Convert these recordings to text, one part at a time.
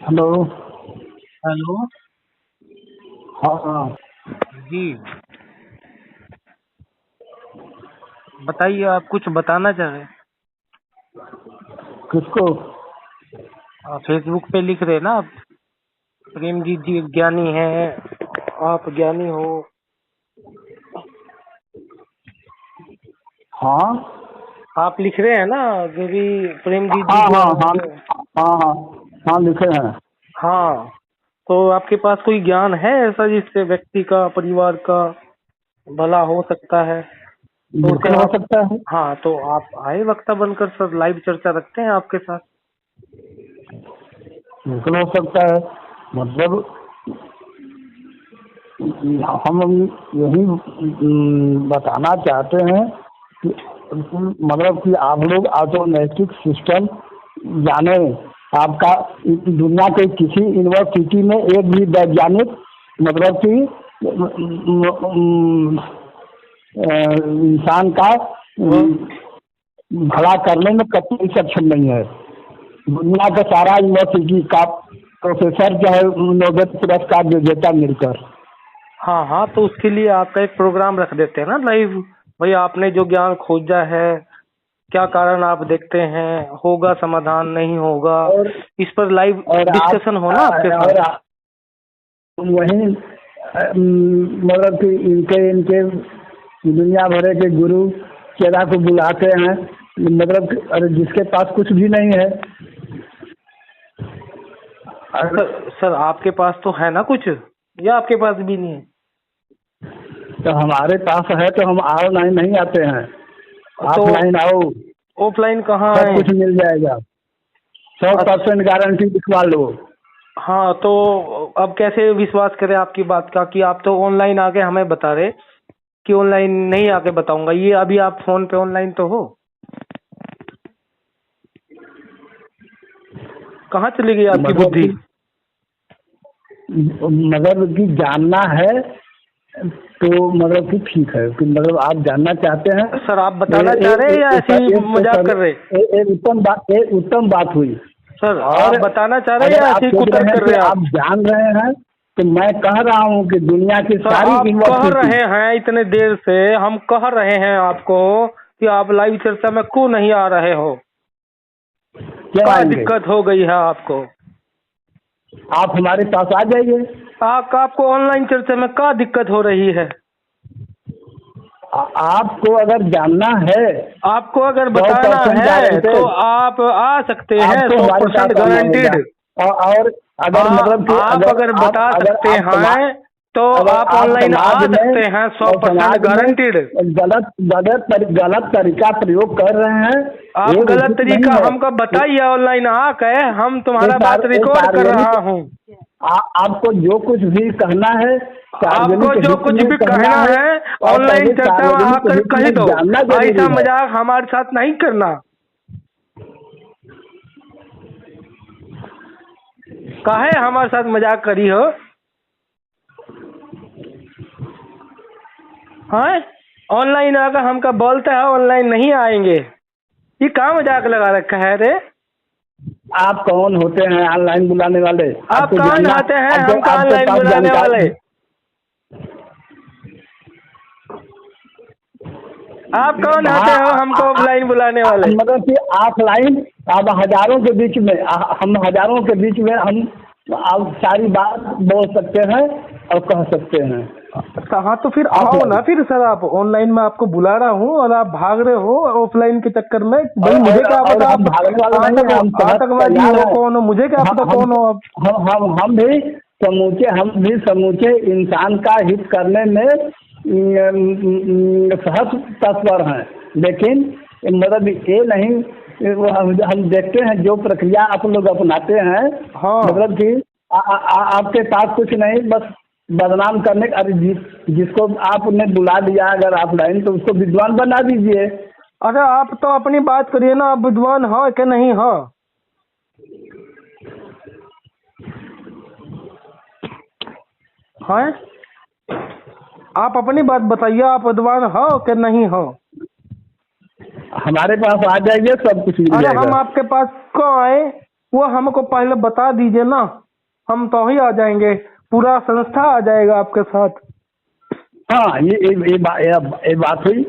Hello. Hello. हाँ हाँ। जी, बताइए, आप कुछ बताना चाह रहे हैं? किसको? फेसबुक पे लिख रहे हैं ना आप, प्रेम जी ज्ञानी हैं, आप ज्ञानी हो। हाँ आप लिख रहे हैं ना कि प्रेम जी हाँ हाँ ज्ञानी हाँ है। हाँ हाँ हाँ लिखे हैं। हाँ, तो आपके पास कोई ज्ञान है ऐसा जिससे व्यक्ति का, परिवार का भला हो सकता है? तो उसे बिल्कुल हो आप, सकता है। हाँ, तो आप आए वक्ता बनकर, सर लाइव चर्चा रखते हैं आपके साथ। बिल्कुल हो सकता है। मतलब हम यही बताना चाहते हैं कि मतलब कि आप लोग ऑटोमेटिक सिस्टम जाने। आपका दुनिया के किसी यूनिवर्सिटी में एक भी वैज्ञानिक मतलब कि इंसान का वो भला करने में कतई सक्षम नहीं है। दुनिया का सारा यूनिवर्सिटी का प्रोफेसर जो है नोबेल पुरस्कार विजेता मिलकर। हाँ हाँ, तो उसके लिए आपका एक प्रोग्राम रख देते हैं ना लाइव। भाई, आपने जो ज्ञान खोजा है, क्या कारण आप देखते हैं, होगा समाधान, नहीं होगा, और इस पर लाइव और आप डिस्कशन हो ना आपके साथ। वहीं मतलब कि इनके इनके दुनिया भर के गुरु चेला को बुलाते हैं। मतलब कि अरे जिसके पास कुछ भी नहीं है। और सर आपके पास तो है ना कुछ, या आपके पास भी नहीं है? तो हमारे पास है तो हम ऑनलाइन नहीं आते हैं। तो ऑफलाइन आओ, ऑफलाइन कहाँ सब है? कुछ मिल जाएगा। 100% गारंटी लिखवा लो। हाँ, तो अब कैसे विश्वास करें आपकी बात का कि आप तो ऑनलाइन आके हमें बता रहे कि ऑनलाइन नहीं आके बताऊंगा। ये अभी आप फोन पे ऑनलाइन तो हो, कहाँ चली गई आपकी मतलब बुद्धि? कि जानना है तो मतलब कि ठीक है कि मतलब आप जानना चाहते हैं। सर आप बताना चाह रहे हैं या ऐसे ही मजाक कर रहे? एक उत्तम बात हुई। सर आप और बताना चाह रहे हैं अगर या आप ऐसे ही सोच कुतर्क रहे हैं कर कि रहे हैं आप? आप जान रहे हैं तो मैं कह रहा हूँ कि दुनिया की सर सारी आप कह यूनिवर्सिटी। रहे हैं, इतने देर से हम कह रहे हैं आपको कि आप लाइव चर्चा में क्यों नहीं आ रहे हो? क्यों क्या आएंगे? दिक्कत हो गई है आपको? आप हमारे पास आ जाइए। आपको ऑनलाइन चर्चा में क्या दिक्कत हो रही है? आपको अगर जानना है आपको अगर सौ बताना परसेंट है तो गारंटेड आप आ सकते हैं, आपको हमारे 100% पास आना होगा। गारंटीड। और अगर मतलब कि आप अगर बता सकते आप समाज हैं तो अगर आप आप ऑनलाइन आ समाज में सकते हैं, और 100% समाज में गारंटीड। गलत तरीका प्रयोग कर रहे हैं। आप ये गलत उचित नहीं तरीका है। हमको बताइए ऑनलाइन आके, हम तुम्हारा बात ये रिकॉर्ड कर रहा सार्वजनिक हूँ। आपको जो कुछ भी कहना है आपको सार्वजनिक जो हित कुछ में भी कहना कहना है। है और ऑनलाइन पहले चर्चा में सार्वजनिक आकर हित कह में दो। जानना ऐसा जरूरी है। मजाक हमारे साथ नहीं करना। काहे हमारे साथ मजाक करी हो? हाँ, ऑनलाइन आकर हमका बोलते हैं ऑनलाइन नहीं आएंगे। ये कहाँ मजाक लगा रखा है रे? आप कौन होते हैं ऑनलाइन बुलाने वाले? आप आपको कौन जानना होते हैं आपको हमका आपके ऑनलाइन पास बुलाने वाले? जानकारी। आप कौन होते हाँ हो हमको ऑफलाइन बुलाने वाले? मतलब कि ऑफलाइन अब हजारों के बीच में हम हजारों के बीच में हम आप सारी बात बोल सकते हैं और कह सकते हैं। हाँ, तो फिर आओ ना ऑफलाइन फिर सर। आप ऑनलाइन में आपको बुला रहा हूँ और आप भाग रहे हो ऑफलाइन के चक्कर में। भाई मुझे क्या और पता हम आप भागने वाले नहीं हैं। हम सब आतंकवादी तैयार हो, हैं। कौन हो, मुझे क्या पता हम कौन हो आप। हम भी समूचे इंसान का हित करने में सहज तत्पर हैं। लेकिन मतलब ये नहीं हम देखते हैं जो प्रक्रिया आप लोग अपनाते हैं। हाँ, मतलब कि आपके पास कुछ नहीं बस बदनाम करने। अरे जिसको आपने बुला दिया अगर ऑफलाइन तो उसको विद्वान बना दीजिए। अरे आप तो अपनी बात करिए ना, आप विद्वान हो कि नहीं हो? हाँ, आप अपनी बात बताइए, आप विद्वान हो कि नहीं हो? हमारे पास आ जाइए सब कुछ मिल अरे हम जाएगा। आपके पास क्यों आए? वो हमको पहले बता दीजिए ना, हम तो ही आ जाएंगे, पूरा संस्था आ जाएगा आपके साथ। हाँ, ये बात हुई,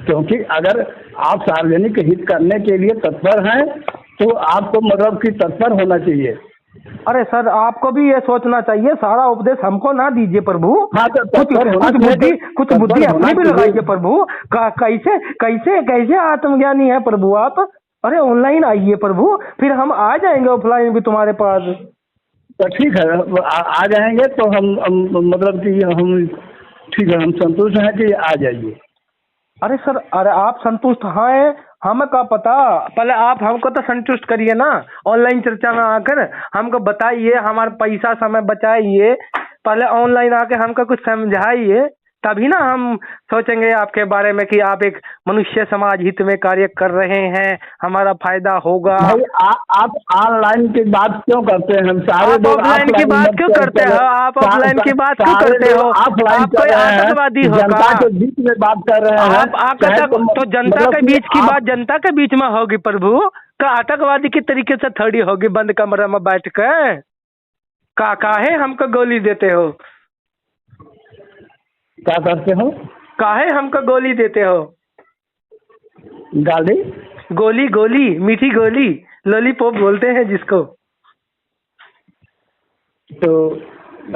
क्योंकि अगर आप सार्वजनिक हित करने के लिए तत्पर हैं तो आपको मतलब कि तत्पर होना चाहिए। अरे सर, आपको भी ये सोचना चाहिए, सारा उपदेश हमको ना दीजिए प्रभु। हाँ, तो तत्पर होना चाहिए, कुछ बुद्धि अपनी भी लगाइए प्रभु। कैसे कैसे कैसे आत्मज्ञानी है प्रभु आप? अरे ऑनलाइन आइए प्रभु, फिर हम आ जाएंगे ऑफलाइन भी तुम्हारे पास। तो ठीक है, आ जाएंगे तो हम मतलब कि हम ठीक है, हम संतुष्ट हैं कि आ जाइए। अरे सर, अरे आप संतुष्ट हैं, हमें क्या पता, पहले आप हमको तो संतुष्ट करिए ना। ऑनलाइन चर्चा में आकर हमको बताइए, हमारा पैसा समय बचाइए, पहले ऑनलाइन आके हमको कुछ समझाइए, तभी ना हम सोचेंगे आपके बारे में कि आप एक मनुष्य समाज हित में कार्य कर रहे हैं, हमारा फायदा होगा। भाई आप ऑनलाइन की बात क्यों करते हैं? हम सारे आप ऑफलाइन की बात क्यों करते हो? आप ऑफलाइन की बात क्यों करते हो? आप कोई आतंकवादी हो जनता का? के बीच में बात कर रहे हैं। आप तो जनता के बीच की बात जनता के बीच में होगी प्रभु, का आतंकवादी की तरीके से थोड़ी होगी बंद कमरे में बैठ कर। काहे हमको गोली देते हो? क्या करते हो? काहे हमको गोली देते हो? गाली? गोली मीठी गोली, लॉलीपॉप बोलते हैं जिसको। तो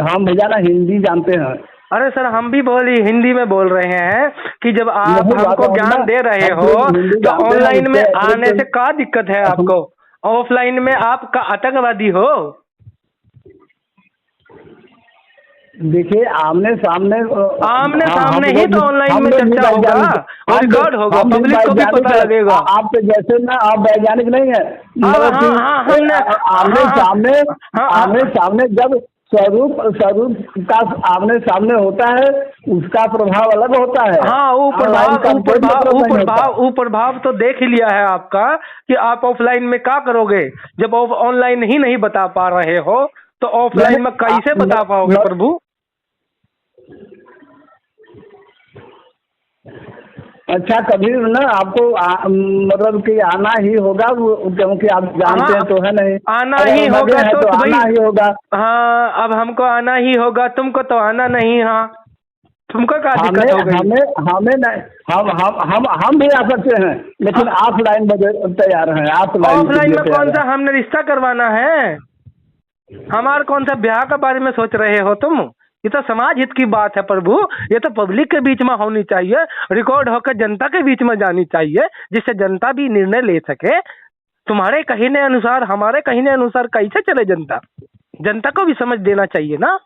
हम भैया ना हिंदी जानते हैं। अरे सर, हम भी हिंदी में बोल रहे हैं कि जब आप हमको ज्ञान दे रहे हो तो ऑनलाइन में आने से क्या दिक्कत है आपको? ऑफलाइन में आप का आतंकवादी हो? देखिए, आमने सामने ही तो ऑनलाइन में चर्चा होगा, रिकॉर्ड होगा, पब्लिक को भी पता लगेगा। आप तो जैसे ना, आप वैज्ञानिक नहीं है। आमने सामने जब स्वरूप का आमने सामने होता है, उसका प्रभाव अलग होता है। हाँ, वो प्रभाव तो देख ही लिया है आपका कि आप ऑफलाइन में क्या करोगे जब ऑनलाइन ही नहीं बता पा रहे हो, तो ऑफलाइन में कैसे बता पाओगे प्रभु? अच्छा, कभी ना आपको मतलब कि आना ही होगा, क्योंकि आप जानते हैं तो है नहीं, आना ही होगा तो आना ही होगा। हाँ, अब हमको आना ही होगा, तुमको तो आना नहीं। हाँ, तुमको क्या दिक्कत हो गई? हमें नहीं, हम भी आ सकते हैं, लेकिन ऑफलाइन तैयार हैं। ऑफलाइन में कौन सा हमने रिश्ता करवाना है? हमारे कौन सा ब्याह के बारे में सोच रहे हो तुम? ये तो समाज हित की बात है प्रभु, ये तो पब्लिक के बीच में होनी चाहिए, रिकॉर्ड होकर जनता के बीच में जानी चाहिए, जिससे जनता भी निर्णय ले सके। तुम्हारे कहने अनुसार, हमारे कहने अनुसार कैसे चले जनता को भी समझ देना चाहिए ना,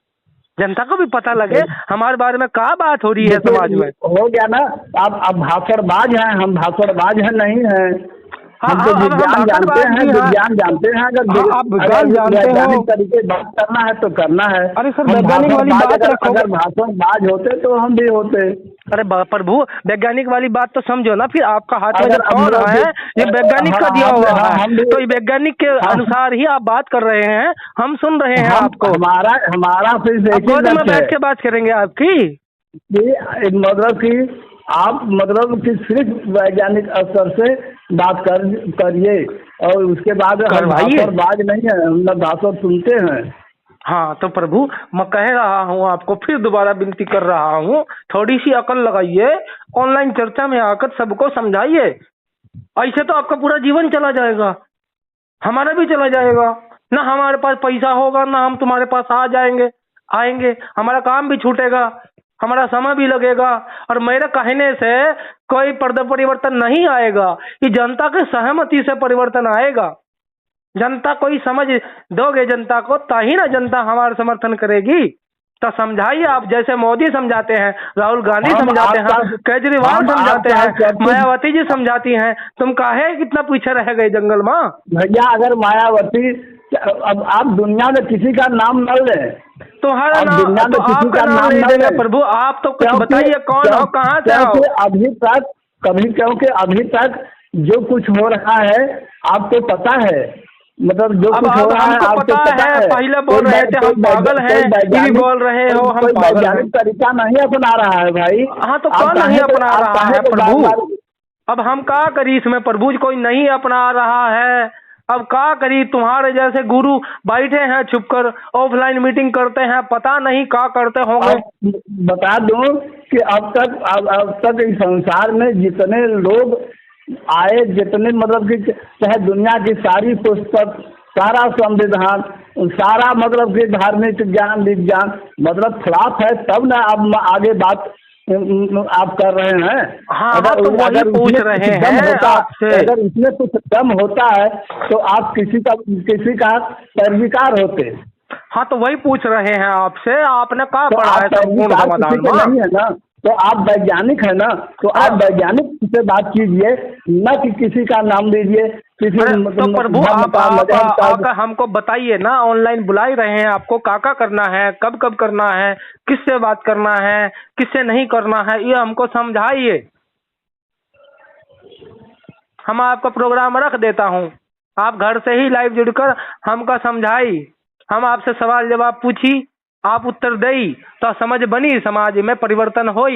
जनता को भी पता लगे हमारे बारे में क्या बात हो रही है समाज में। हो गया ना, आप भाषणबाज हैं, हम भाषणबाज हैं नहीं है। हम तो विज्ञान जानते हैं, विज्ञान जानते हैं। अगर आप विज्ञान जानते हो, तरीके बात करना है तो करना है। अरे सर, वैज्ञानिक वाली बात रखो। अगर भाषणबाज होते तो हम भी होते। अरे प्रभु, वैज्ञानिक वाली बात तो समझो ना, फिर आपका हाथ में जो फोन है ये वैज्ञानिक का दिया हुआ है, तो ये वैज्ञानिक के अनुसार ही आप बात कर रहे हैं, हम सुन रहे हैं आपको। हमारा गोद में बैठ के बात करेंगे आपकी, मतलब कि आप मतलब कि सिर्फ वैज्ञानिक स्तर से बात करिए, और उसके बाद भाषणबाज नहीं है, हम लोग भाषण सुनते हैं। हाँ, तो प्रभु मैं कह रहा हूँ आपको, फिर दोबारा विनती कर रहा हूँ, थोड़ी सी अकल लगाइए, ऑनलाइन चर्चा में आकर सबको समझाइए। ऐसे तो आपका पूरा जीवन चला जाएगा, हमारा भी चला जाएगा ना, हमारे पास पैसा होगा ना, हम तुम्हारे पास आएंगे, हमारा काम भी छूटेगा, हमारा समय भी लगेगा, और मेरे कहने से कोई परिवर्तन नहीं आएगा, ये जनता के सहमति से परिवर्तन आएगा। जनता कोई समझ दोगे जनता को, तभी ना जनता हमारा समर्थन करेगी। तो समझाइए आप, जैसे मोदी समझाते हैं, राहुल गांधी समझाते हैं, केजरीवाल समझाते हैं, मायावती जी समझाती हैं, तुम काहे कितना पीछे रह गए जंगल में? भैया, अगर मायावती, अब आप दुनिया में किसी का नाम न लें, तुम्हारा नाम तो आपका नाम ले देंगे प्रभु, आप तो कुछ बताइए कौन हो, कहाँ से हो? क्योंकि अभी तक जो कुछ हो रहा है आपको पता है, मतलब जो कुछ हो रहा है आपको पता है। पहले बोल रहे थे हम पागल हैं, ये बोल रहे हो हम पागल हैं। तरीका नहीं अपना रहा है भाई। हाँ, तो कौन नहीं अपना रहा है प्रभु? अब हम क्या करी इसमें प्रभु? कोई नहीं अपना रहा है, अब क्या करी, तुम्हारे जैसे गुरु बैठे हैं छुपकर, ऑफलाइन मीटिंग करते हैं, पता नहीं क्या करते होंगे। अब बता दूं कि अब तक इस संसार में जितने लोग आए, जितने मतलब कि चाहे दुनिया की सारी पुस्तक, सारा संविधान, सारा मतलब कि धार्मिक ज्ञान विज्ञान मतलब खिलाफ है, तब ना अब आगे बात आप कर रहे हैं। हाँ हाँ, तो वही पूछ रहे हैं आपसे। अगर इसमें कुछ दम होता है तो आप किसी का पैरविकार होते। हाँ, तो वही पूछ रहे हैं आपसे, आपने कहा तो पढ़ा है आप संपूर्ण समाधान में? नहीं है ना, तो आप वैज्ञानिक है ना, तो आप वैज्ञानिक से बात कीजिए, न कि किसी का नाम लीजिए, किसी तो प्रभु आप हमको बताइए ना, ऑनलाइन बुला ही रहे हैं आपको, क्या करना है, कब कब करना है, किससे बात करना है, किससे नहीं करना है, ये हमको समझाइए। हम आपका प्रोग्राम रख देता हूँ, आप घर से ही लाइव जुड़कर हमको समझाई, हम आपसे सवाल जवाब पूछी, आप उत्तर देई, तो समझ बनी, समाज में परिवर्तन होई।